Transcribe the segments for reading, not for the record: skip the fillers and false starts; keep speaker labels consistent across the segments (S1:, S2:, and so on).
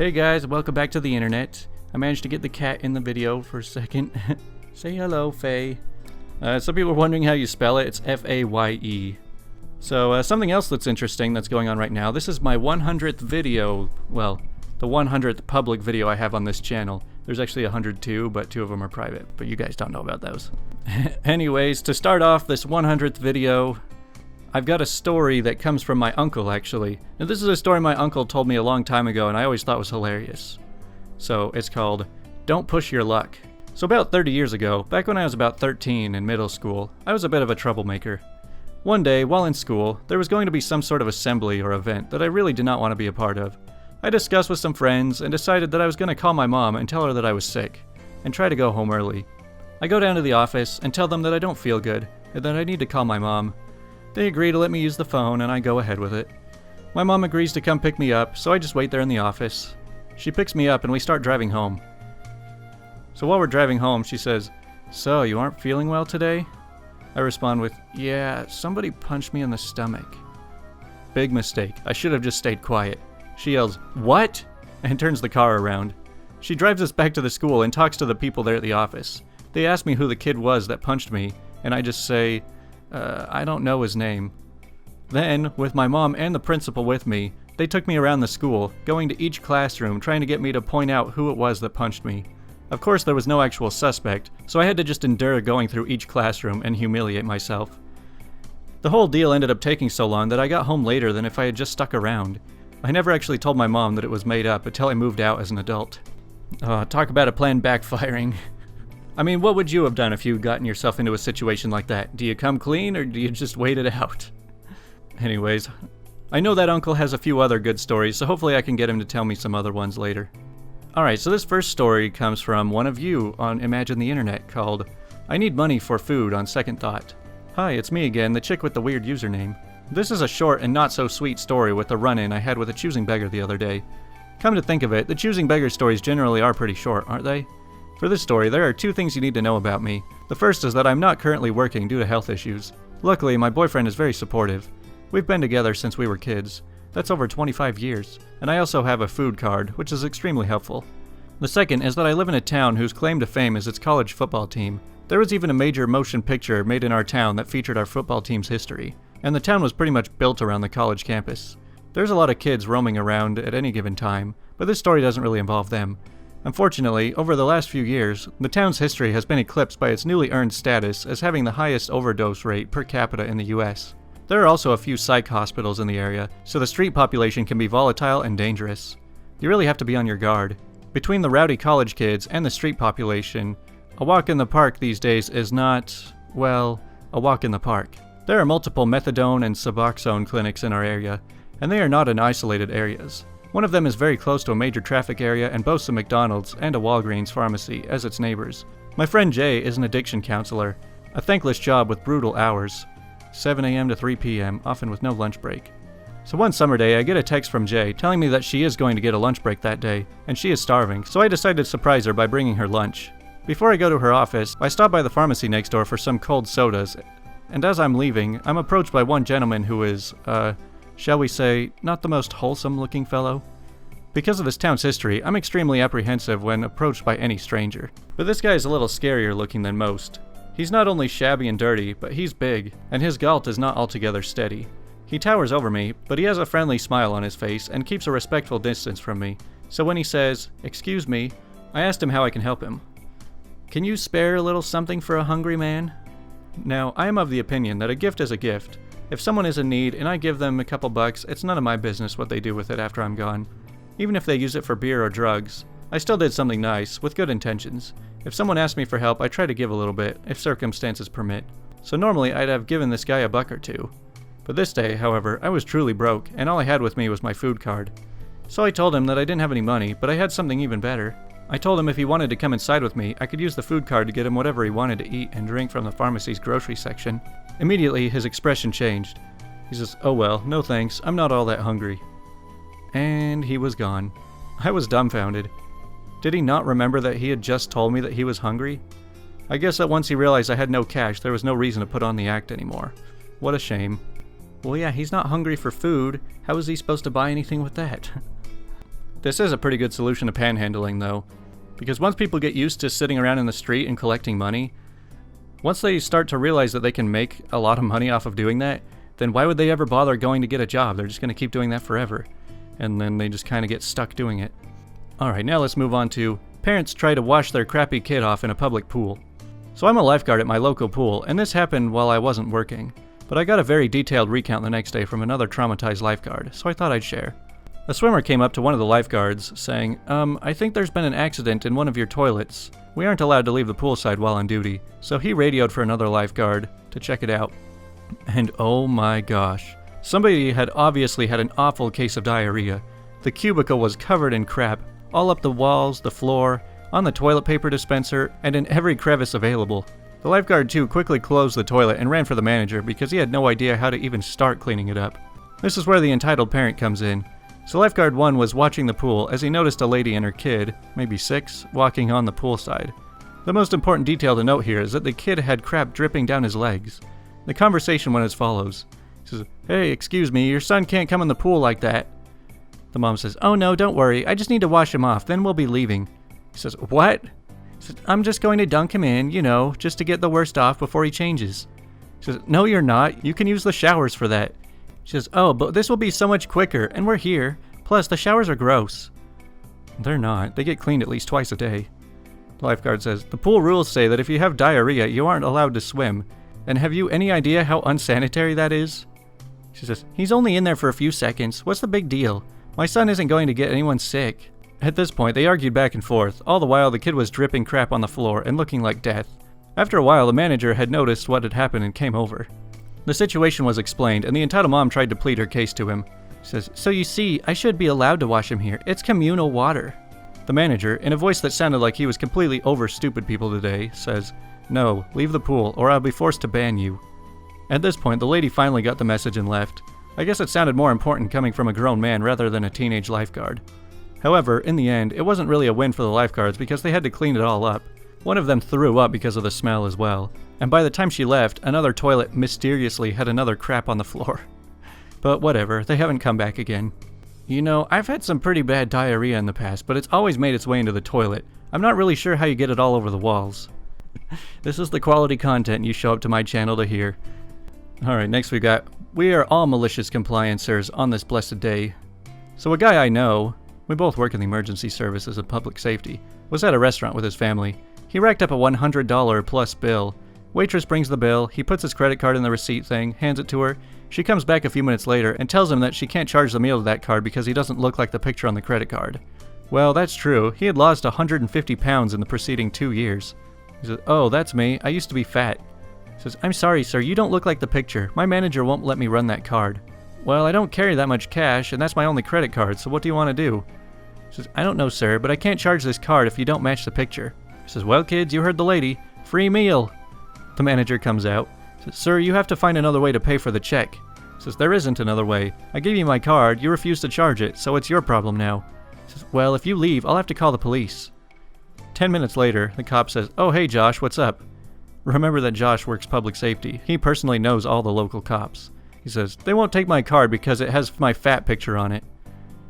S1: Hey guys, welcome back to the internet. I managed to get the cat in the video for a second. Say hello, Faye. Some people are wondering how you spell it. It's F-A-Y-E. So something else that's interesting that's going on right now. This is my 100th video. Well, the 100th public video I have on this channel. There's actually 102, but 2 of them are private. But you guys don't know about those. Anyways, to start off this 100th video, I've got a story that comes from my uncle, actually. Now, this is a story my uncle told me a long time ago, and I always thought was hilarious. So, it's called, Don't Push Your Luck. So about 30 years ago, back when I was about 13 in middle school, I was a bit of a troublemaker. One day, while in school, there was going to be some sort of assembly or event that I really did not want to be a part of. I discussed with some friends and decided that I was going to call my mom and tell her that I was sick, and try to go home early. I go down to the office and tell them that I don't feel good, and that I need to call my mom. They agree to let me use the phone, and I go ahead with it. My mom agrees to come pick me up, so I just wait there in the office. She picks me up and we start driving home. So while we're driving home, she says, "So, you aren't feeling well today?" I respond with, "Yeah, somebody punched me in the stomach." Big mistake. I should have just stayed quiet. She yells, "What?" and turns the car around. She drives us back to the school and talks to the people there at the office. They ask me who the kid was that punched me, and I just say, I don't know his name. Then, with my mom and the principal with me, they took me around the school, going to each classroom trying to get me to point out who it was that punched me. Of course, there was no actual suspect, so I had to just endure going through each classroom and humiliate myself. The whole deal ended up taking so long that I got home later than if I had just stuck around. I never actually told my mom that it was made up until I moved out as an adult. Talk about a plan backfiring. I mean, what would you have done if you'd gotten yourself into a situation like that? Do you come clean, or do you just wait it out? Anyways, I know that uncle has a few other good stories, so hopefully I can get him to tell me some other ones later. Alright, so this first story comes from one of you on Imagine the Internet called, I Need Money for Food on Second Thought. Hi, it's me again, the chick with the weird username. This is a short and not so sweet story with a run-in I had with a choosing beggar the other day. Come to think of it, the choosing beggar stories generally are pretty short, aren't they? For this story, there are 2 things you need to know about me. The first is that I'm not currently working due to health issues. Luckily, my boyfriend is very supportive. We've been together since we were kids. That's over 25 years. And I also have a food card, which is extremely helpful. The second is that I live in a town whose claim to fame is its college football team. There was even a major motion picture made in our town that featured our football team's history. And the town was pretty much built around the college campus. There's a lot of kids roaming around at any given time, but this story doesn't really involve them. Unfortunately, over the last few years, the town's history has been eclipsed by its newly earned status as having the highest overdose rate per capita in the US. There are also a few psych hospitals in the area, so the street population can be volatile and dangerous. You really have to be on your guard. Between the rowdy college kids and the street population, a walk in the park these days is not, well, a walk in the park. There are multiple methadone and Suboxone clinics in our area, and they are not in isolated areas. One of them is very close to a major traffic area and boasts a McDonald's and a Walgreens pharmacy as its neighbors. My friend Jay is an addiction counselor, a thankless job with brutal hours, 7 a.m. to 3 p.m., often with no lunch break. So one summer day, I get a text from Jay telling me that she is going to get a lunch break that day, and she is starving, so I decided to surprise her by bringing her lunch. Before I go to her office, I stop by the pharmacy next door for some cold sodas, and as I'm leaving, I'm approached by one gentleman who is, shall we say, not the most wholesome looking fellow. Because of this town's history, I'm extremely apprehensive when approached by any stranger. But this guy is a little scarier looking than most. He's not only shabby and dirty, but he's big, and his gait is not altogether steady. He towers over me, but he has a friendly smile on his face and keeps a respectful distance from me. So when he says, "Excuse me," I asked him how I can help him. "Can you spare a little something for a hungry man?" Now, I am of the opinion that a gift is a gift. If someone is in need and I give them a couple bucks, it's none of my business what they do with it after I'm gone. Even if they use it for beer or drugs, I still did something nice, with good intentions. If someone asks me for help, I try to give a little bit, if circumstances permit. So normally I'd have given this guy a buck or 2. But this day, however, I was truly broke, and all I had with me was my food card. So I told him that I didn't have any money, but I had something even better. I told him if he wanted to come inside with me, I could use the food card to get him whatever he wanted to eat and drink from the pharmacy's grocery section. Immediately, his expression changed. He says, "Oh well, no thanks, I'm not all that hungry." And he was gone. I was dumbfounded. Did he not remember that he had just told me that he was hungry? I guess that once he realized I had no cash, there was no reason to put on the act anymore. What a shame. Well, yeah, he's not hungry for food. How is he supposed to buy anything with that? This is a pretty good solution to panhandling though, because once people get used to sitting around in the street and collecting money, once they start to realize that they can make a lot of money off of doing that, then why would they ever bother going to get a job? They're just going to keep doing that forever. And then they just kind of get stuck doing it. Alright, now let's move on to parents try to wash their crappy kid off in a public pool. So I'm a lifeguard at my local pool, and this happened while I wasn't working. But I got a very detailed recount the next day from another traumatized lifeguard, so I thought I'd share. A swimmer came up to one of the lifeguards, saying, I think there's been an accident in one of your toilets. We aren't allowed to leave the poolside while on duty, so he radioed for another lifeguard to check it out. And oh my gosh. Somebody had obviously had an awful case of diarrhea. The cubicle was covered in crap, all up the walls, the floor, on the toilet paper dispenser, and in every crevice available. The lifeguard too quickly closed the toilet and ran for the manager because he had no idea how to even start cleaning it up. This is where the entitled parent comes in. So lifeguard 1 was watching the pool as he noticed a lady and her kid, maybe 6, walking on the poolside. The most important detail to note here is that the kid had crap dripping down his legs. The conversation went as follows. He says, "Hey, excuse me, your son can't come in the pool like that." The mom says, "Oh no, don't worry, I just need to wash him off, then we'll be leaving." He says, "What?" He says, "I'm just going to dunk him in, you know, just to get the worst off before he changes." He says, "No, you're not. You can use the showers for that." She says, "Oh, but this will be so much quicker, and we're here. Plus, the showers are gross." They're not. They get cleaned at least twice a day. The lifeguard says, "The pool rules say that if you have diarrhea, you aren't allowed to swim. And have you any idea how unsanitary that is?" She says, "He's only in there for a few seconds. What's the big deal? My son isn't going to get anyone sick." At this point, they argued back and forth. All the while, the kid was dripping crap on the floor and looking like death. After a while, the manager had noticed what had happened and came over. The situation was explained, and the entitled mom tried to plead her case to him. She says, "So you see, I should be allowed to wash him here. It's communal water." The manager, in a voice that sounded like he was completely over stupid people today, says, "No, leave the pool, or I'll be forced to ban you." At this point, the lady finally got the message and left. I guess it sounded more important coming from a grown man rather than a teenage lifeguard. However, in the end, it wasn't really a win for the lifeguards because they had to clean it all up. One of them threw up because of the smell as well. And by the time she left, another toilet mysteriously had another crap on the floor. But whatever, they haven't come back again. You know, I've had some pretty bad diarrhea in the past, but it's always made its way into the toilet. I'm not really sure how you get it all over the walls. This is the quality content you show up to my channel to hear. Alright, next we are all malicious compliancers on this blessed day. So a guy I know, we both work in the emergency services and public safety, was at a restaurant with his family. He racked up a $100 plus bill. Waitress brings the bill, he puts his credit card in the receipt thing, hands it to her. She comes back a few minutes later and tells him that she can't charge the meal to that card because he doesn't look like the picture on the credit card. Well, that's true. He had lost 150 pounds in the preceding 2 years. He says, "Oh, that's me. I used to be fat." He says, "I'm sorry, sir. You don't look like the picture. My manager won't let me run that card." "Well, I don't carry that much cash, and that's my only credit card, so what do you want to do?" He says, "I don't know, sir, but I can't charge this card if you don't match the picture." He says, "Well, kids, you heard the lady. Free meal." The manager comes out. He says, "Sir, you have to find another way to pay for the check." He says, "There isn't another way. I gave you my card, you refuse to charge it, so it's your problem now." He says, "Well, if you leave, I'll have to call the police." 10 minutes later, the cop says, "Oh, hey Josh, what's up?" Remember that Josh works public safety. He personally knows all the local cops. He says, "They won't take my card because it has my fat picture on it."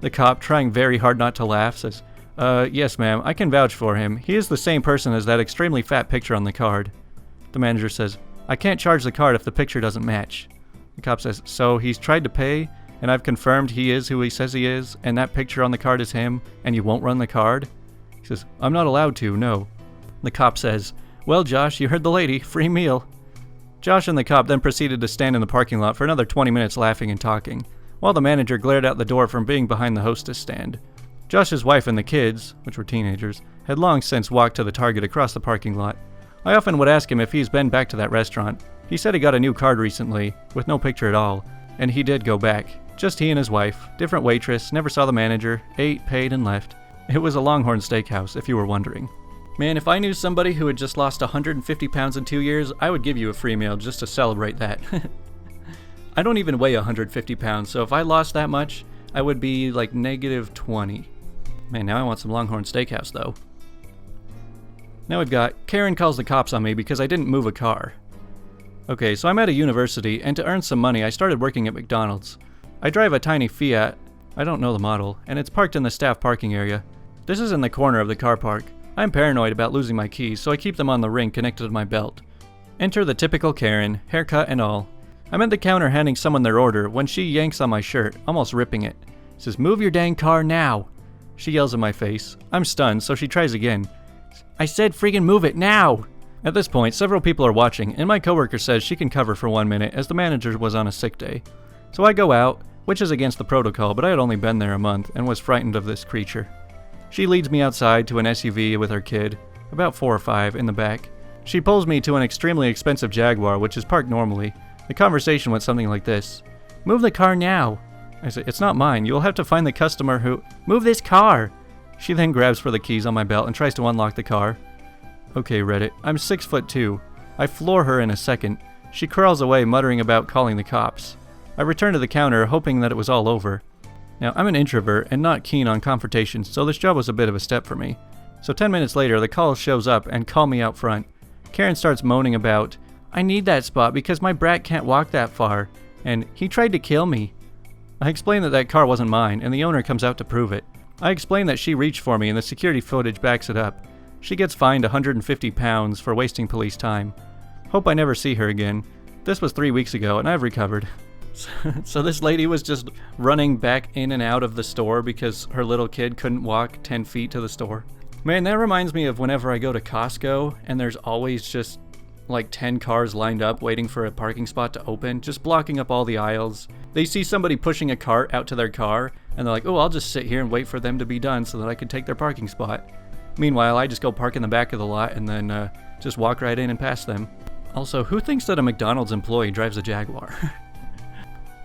S1: The cop, trying very hard not to laugh, says, Yes ma'am, I can vouch for him. He is the same person as that extremely fat picture on the card." The manager says, "I can't charge the card if the picture doesn't match." The cop says, "So he's tried to pay, and I've confirmed he is who he says he is, and that picture on the card is him, and you won't run the card?" He says, "I'm not allowed to, no." The cop says, "Well, Josh, you heard the lady. Free meal." Josh and the cop then proceeded to stand in the parking lot for another 20 minutes laughing and talking, while the manager glared out the door from being behind the hostess stand. Josh's wife and the kids, which were teenagers, had long since walked to the Target across the parking lot. I often would ask him if he's been back to that restaurant. He said he got a new card recently, with no picture at all, and he did go back. Just he and his wife, different waitress, never saw the manager, ate, paid, and left. It was a Longhorn Steakhouse, if you were wondering. Man, if I knew somebody who had just lost 150 pounds in 2 years, I would give you a free meal just to celebrate that. I don't even weigh 150 pounds, so if I lost that much, I would be like -20. Man, now I want some Longhorn Steakhouse, though. Now we've got, Karen calls the cops on me because I didn't move a car. Okay, so I'm at a university, and to earn some money, I started working at McDonald's. I drive a tiny Fiat, I don't know the model, and it's parked in the staff parking area. This is in the corner of the car park. I'm paranoid about losing my keys, so I keep them on the ring connected to my belt. Enter the typical Karen, haircut and all. I'm at the counter handing someone their order when she yanks on my shirt, almost ripping it. Says, "Move your dang car now." She yells in my face. I'm stunned, so she tries again. "I said friggin' move it now!" At this point, several people are watching, and my coworker says she can cover for 1 minute as the manager was on a sick day. So I go out, which is against the protocol, but I had only been there a month and was frightened of this creature. She leads me outside to an SUV with her kid, about 4 or 5, in the back. She pulls me to an extremely expensive Jaguar, which is parked normally. The conversation went something like this. "Move the car now." I say, "It's not mine. You'll have to find the customer who—" "Move this car!" She then grabs for the keys on my belt and tries to unlock the car. Okay, Reddit. I'm 6'2". I floor her in a second. She crawls away, muttering about calling the cops. I return to the counter, hoping that it was all over. Now, I'm an introvert and not keen on confrontations, so this job was a bit of a step for me. So 10 minutes later, the call shows up and call me out front. Karen starts moaning about, "I need that spot because my brat can't walk that far, and he tried to kill me." I explain that car wasn't mine, and the owner comes out to prove it. I explain that she reached for me, and the security footage backs it up. She gets fined £150 for wasting police time. Hope I never see her again. This was 3 weeks ago, and I've recovered. So this lady was just running back in and out of the store because her little kid couldn't walk 10 feet to the store. Man, that reminds me of whenever I go to Costco, and there's always just like 10 cars lined up waiting for a parking spot to open, just blocking up all the aisles. They see somebody pushing a cart out to their car, and they're like, "Oh, I'll just sit here and wait for them to be done so that I can take their parking spot." Meanwhile, I just go park in the back of the lot and then just walk right in and past them. Also, who thinks that a McDonald's employee drives a Jaguar?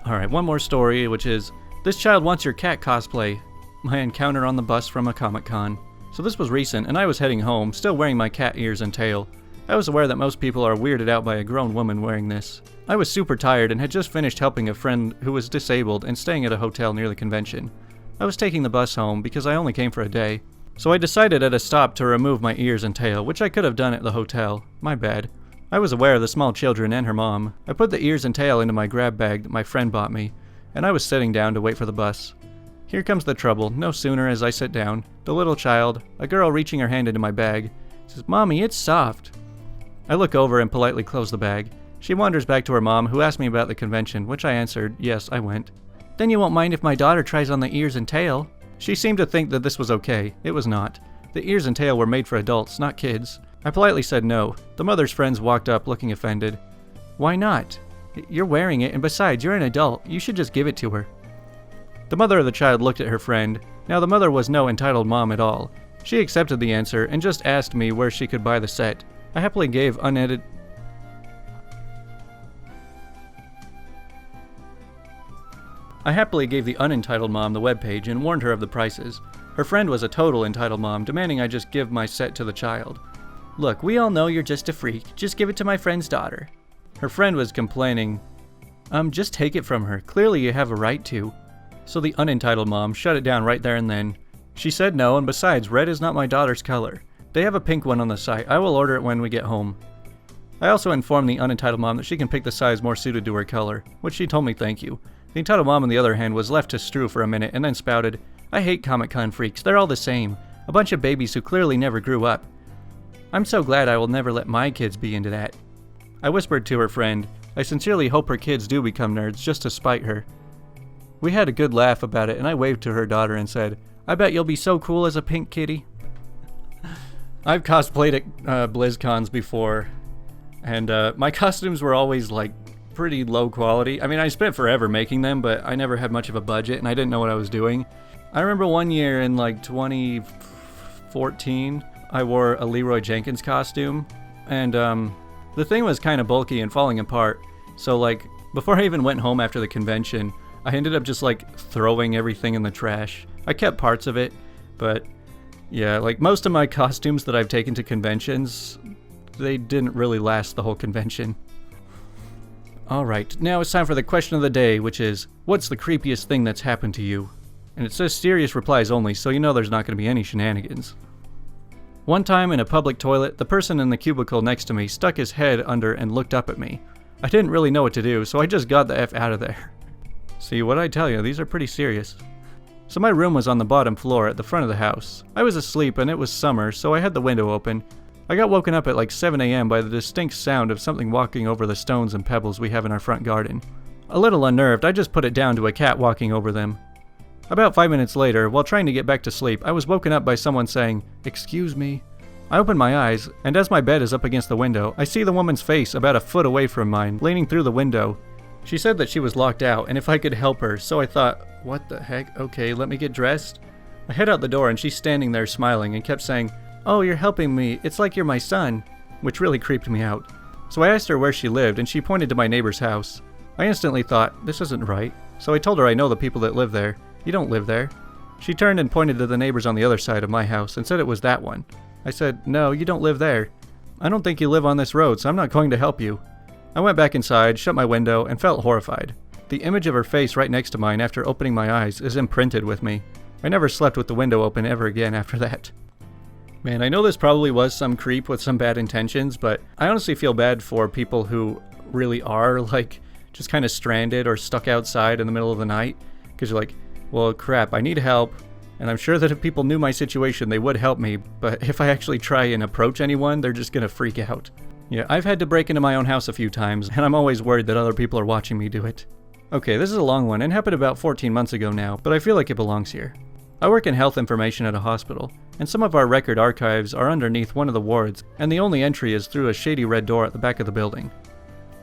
S1: Alright, one more story, which is, "This child wants your cat cosplay." My encounter on the bus from a Comic-Con. So this was recent, and I was heading home, still wearing my cat ears and tail. I was aware that most people are weirded out by a grown woman wearing this. I was super tired and had just finished helping a friend who was disabled and staying at a hotel near the convention. I was taking the bus home because I only came for a day. So I decided at a stop to remove my ears and tail, which I could have done at the hotel. My bad. I was aware of the small children and her mom. I put the ears and tail into my grab bag that my friend bought me, and I was sitting down to wait for the bus. Here comes the trouble. No sooner as I sit down, the little child, a girl reaching her hand into my bag, says, "Mommy, it's soft." I look over and politely close the bag. She wanders back to her mom, who asked me about the convention, which I answered, yes, I went. "Then you won't mind if my daughter tries on the ears and tail?" She seemed to think that this was okay. It was not. The ears and tail were made for adults, not kids. I politely said no. The mother's friends walked up, looking offended. "Why not? You're wearing it, and besides, you're an adult. You should just give it to her." The mother of the child looked at her friend. Now, the mother was no entitled mom at all. She accepted the answer and just asked me where she could buy the set. I happily gave the unentitled mom the webpage and warned her of the prices. Her friend was a total entitled mom, demanding I just give my set to the child. "Look, we all know you're just a freak. Just give it to my friend's daughter." Her friend was complaining, just take it from her. Clearly you have a right to." So the unentitled mom shut it down right there and then. She said no, and besides, red is not my daughter's color. They have a pink one on the site. I will order it when we get home. I also informed the unentitled mom that she can pick the size more suited to her color, which she told me thank you. The entitled mom, on the other hand, was left to stew for a minute and then spouted, "I hate Comic-Con freaks. They're all the same. A bunch of babies who clearly never grew up. I'm so glad I will never let my kids be into that." I whispered to her friend, I sincerely hope her kids do become nerds just to spite her. We had a good laugh about it, and I waved to her daughter and said, "I bet you'll be so cool as a pink kitty." I've cosplayed at BlizzCons before, and my costumes were always like pretty low quality. I mean, I spent forever making them, but I never had much of a budget, and I didn't know what I was doing. I remember one year in like 2014, I wore a Leroy Jenkins costume, and the thing was kind of bulky and falling apart. So like, before I even went home after the convention, I ended up just like throwing everything in the trash. I kept parts of it, but yeah, like most of my costumes that I've taken to conventions, they didn't really last the whole convention. Alright, now it's time for the question of the day, which is, what's the creepiest thing that's happened to you? And it says serious replies only, so you know there's not going to be any shenanigans. One time in a public toilet, the person in the cubicle next to me stuck his head under and looked up at me. I didn't really know what to do, so I just got the F out of there. See, what I tell you, these are pretty serious. So my room was on the bottom floor at the front of the house. I was asleep and it was summer, so I had the window open. I got woken up at like 7 a.m. by the distinct sound of something walking over the stones and pebbles we have in our front garden. A little unnerved, I just put it down to a cat walking over them. About 5 minutes later, while trying to get back to sleep, I was woken up by someone saying, "Excuse me." I opened my eyes, and as my bed is up against the window, I see the woman's face about a foot away from mine, leaning through the window. She said that she was locked out, and if I could help her, so I thought, what the heck, okay, let me get dressed. I head out the door, and she's standing there smiling, and kept saying, "Oh, you're helping me, it's like you're my son," which really creeped me out. So I asked her where she lived, and she pointed to my neighbor's house. I instantly thought, this isn't right, so I told her I know the people that live there. You don't live there. She turned and pointed to the neighbors on the other side of my house, and said it was that one. I said, "No, you don't live there. I don't think you live on this road, so I'm not going to help you." I went back inside, shut my window, and felt horrified. The image of her face right next to mine after opening my eyes is imprinted with me. I never slept with the window open ever again after that. Man, I know this probably was some creep with some bad intentions, but I honestly feel bad for people who really are, like, just kind of stranded or stuck outside in the middle of the night. Because you're like, well, crap, I need help. And I'm sure that if people knew my situation, they would help me. But if I actually try and approach anyone, they're just going to freak out. Yeah, I've had to break into my own house a few times, and I'm always worried that other people are watching me do it. Okay, this is a long one and happened about 14 months ago now, but I feel like it belongs here. I work in health information at a hospital, and some of our record archives are underneath one of the wards, and the only entry is through a shady red door at the back of the building.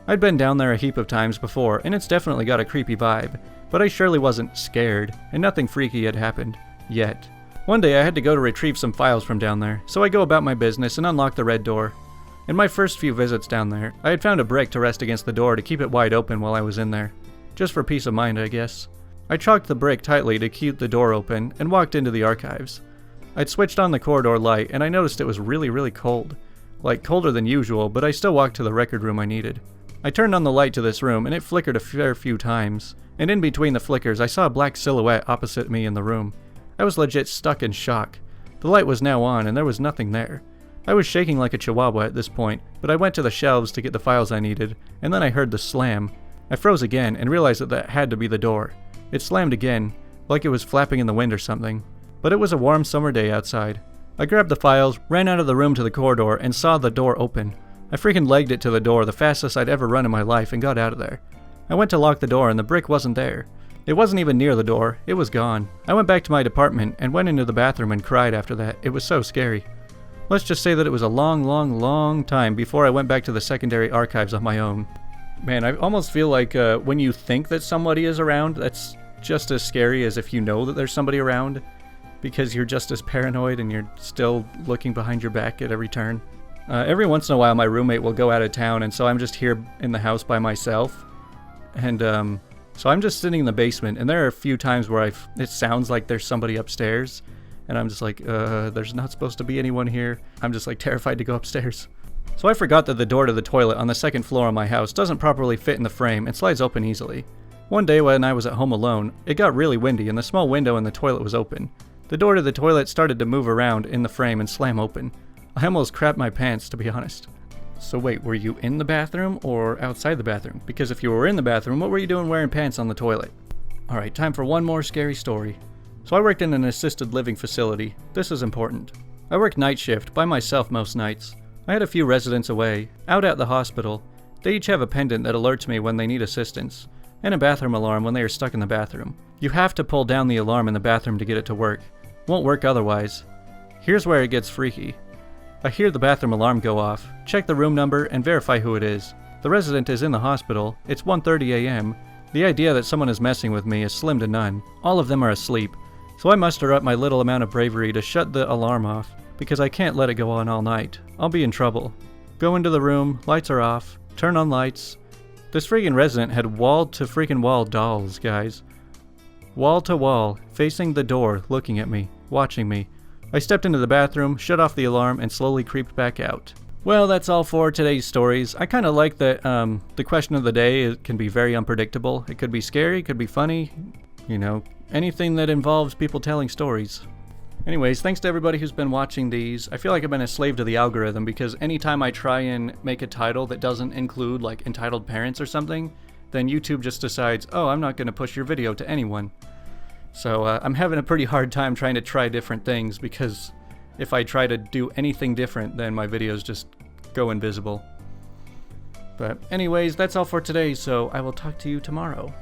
S1: I'd been down there a heap of times before, and it's definitely got a creepy vibe, but I surely wasn't scared, and nothing freaky had happened. Yet. One day I had to go to retrieve some files from down there, so I go about my business and unlock the red door. In my first few visits down there, I had found a brick to rest against the door to keep it wide open while I was in there. Just for peace of mind, I guess. I chalked the brick tightly to keep the door open and walked into the archives. I'd switched on the corridor light and I noticed it was really cold. Like colder than usual, but I still walked to the record room I needed. I turned on the light to this room and it flickered a fair few times, and in between the flickers I saw a black silhouette opposite me in the room. I was legit stuck in shock. The light was now on and there was nothing there. I was shaking like a chihuahua at this point, but I went to the shelves to get the files I needed, and then I heard the slam. I froze again and realized that that had to be the door. It slammed again, like it was flapping in the wind or something. But it was a warm summer day outside. I grabbed the files, ran out of the room to the corridor, and saw the door open. I freaking legged it to the door, the fastest I'd ever run in my life, and got out of there. I went to lock the door and the brick wasn't there. It wasn't even near the door, it was gone. I went back to my department and went into the bathroom and cried after that. It was so scary. Let's just say that it was a long time before I went back to the secondary archives on my own. Man, I almost feel like when you think that somebody is around, that's just as scary as if you know that there's somebody around, because you're just as paranoid and you're still looking behind your back at every turn. Every once in a while my roommate will go out of town, and so I'm just here in the house by myself. And so I'm just sitting in the basement, and there are a few times where it sounds like there's somebody upstairs. And I'm just like, there's not supposed to be anyone here. I'm just like terrified to go upstairs. So I forgot that the door to the toilet on the second floor of my house doesn't properly fit in the frame and slides open easily. One day when I was at home alone, it got really windy and the small window in the toilet was open. The door to the toilet started to move around in the frame and slam open. I almost crapped my pants, to be honest. So wait, were you in the bathroom or outside the bathroom? Because if you were in the bathroom, what were you doing wearing pants on the toilet? Alright, time for one more scary story. So I worked in an assisted living facility. This is important. I worked night shift by myself most nights. I had a few residents away, out at the hospital. They each have a pendant that alerts me when they need assistance, and a bathroom alarm when they are stuck in the bathroom. You have to pull down the alarm in the bathroom to get it to work. Won't work otherwise. Here's where it gets freaky. I hear the bathroom alarm go off, check the room number, and verify who it is. The resident is in the hospital. It's 1:30 a.m. The idea that someone is messing with me is slim to none. All of them are asleep. So I muster up my little amount of bravery to shut the alarm off, because I can't let it go on all night. I'll be in trouble. Go into the room, lights are off, turn on lights. This freaking resident had wall-to-freaking-wall dolls, guys. Wall to wall, facing the door, looking at me, watching me. I stepped into the bathroom, shut off the alarm, and slowly creeped back out. Well, that's all for today's stories. I kind of like that the question of the day can be very unpredictable. It could be scary, it could be funny, you know, anything that involves people telling stories. Anyways, thanks to everybody who's been watching these. I feel like I've been a slave to the algorithm, because anytime I try and make a title that doesn't include like entitled parents or something, then YouTube just decides, oh, I'm not going to push your video to anyone. So I'm having a pretty hard time trying to try different things, because if I try to do anything different, then my videos just go invisible. But anyways, that's all for today, so I will talk to you tomorrow.